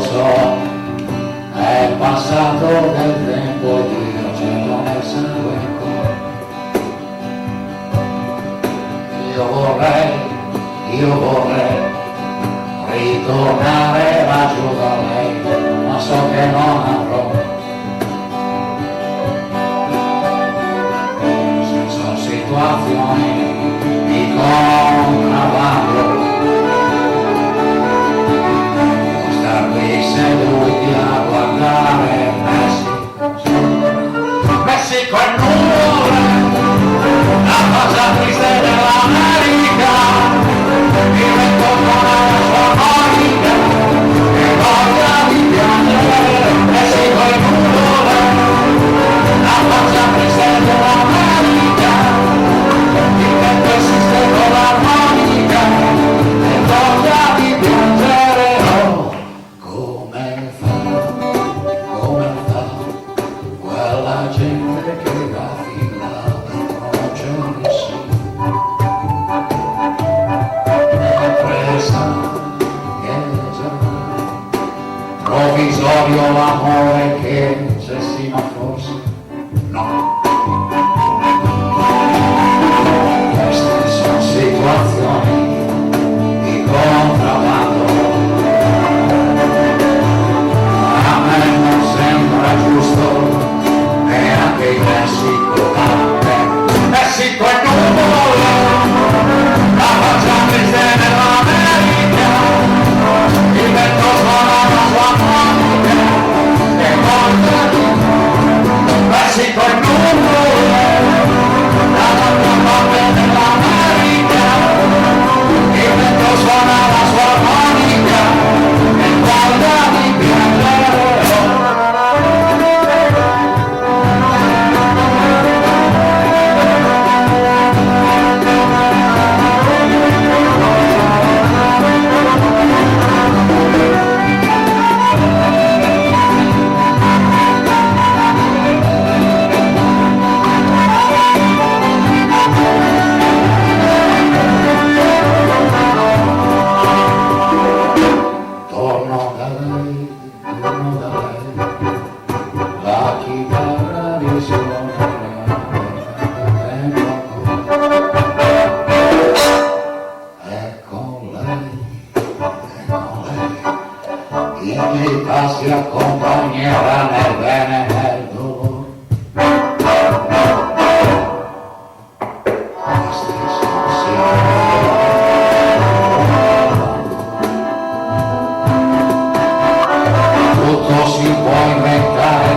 so, è passato del tempo ed io ce l'ho nel sangue ancora. Io vorrei ritornare laggiù da lei, ma so che non avrò. Se sono situazioni di contrabbando, star qui seduti a guardare Messico è nuvole, la faccia triste dell'America, il vento suona la sua armonica e voglia di piangere. Messico è nuvole, la faccia triste dell'America, il vento esiste con l'armonica e voglia di piangere. Oh, come fa quella gente che va filata non c'è nessuno. Provvisorio l'amore che c'è sì ma forse no. Queste sono situazioni di contrabbando, a me non sembra giusto neanche in Messico. Messico è nuvole, la faccia triste dell'America, il vento suona la sua armonica e voglia di Messico è nuvole, dall'altra parte dell'America, il vento suona la sua armonica e voglia di piangere. Torno da lei, la chitarra risuona e con lei, i miei passi accompagnerà nel bene e nel dolore. Queste sono tutto si può inventare,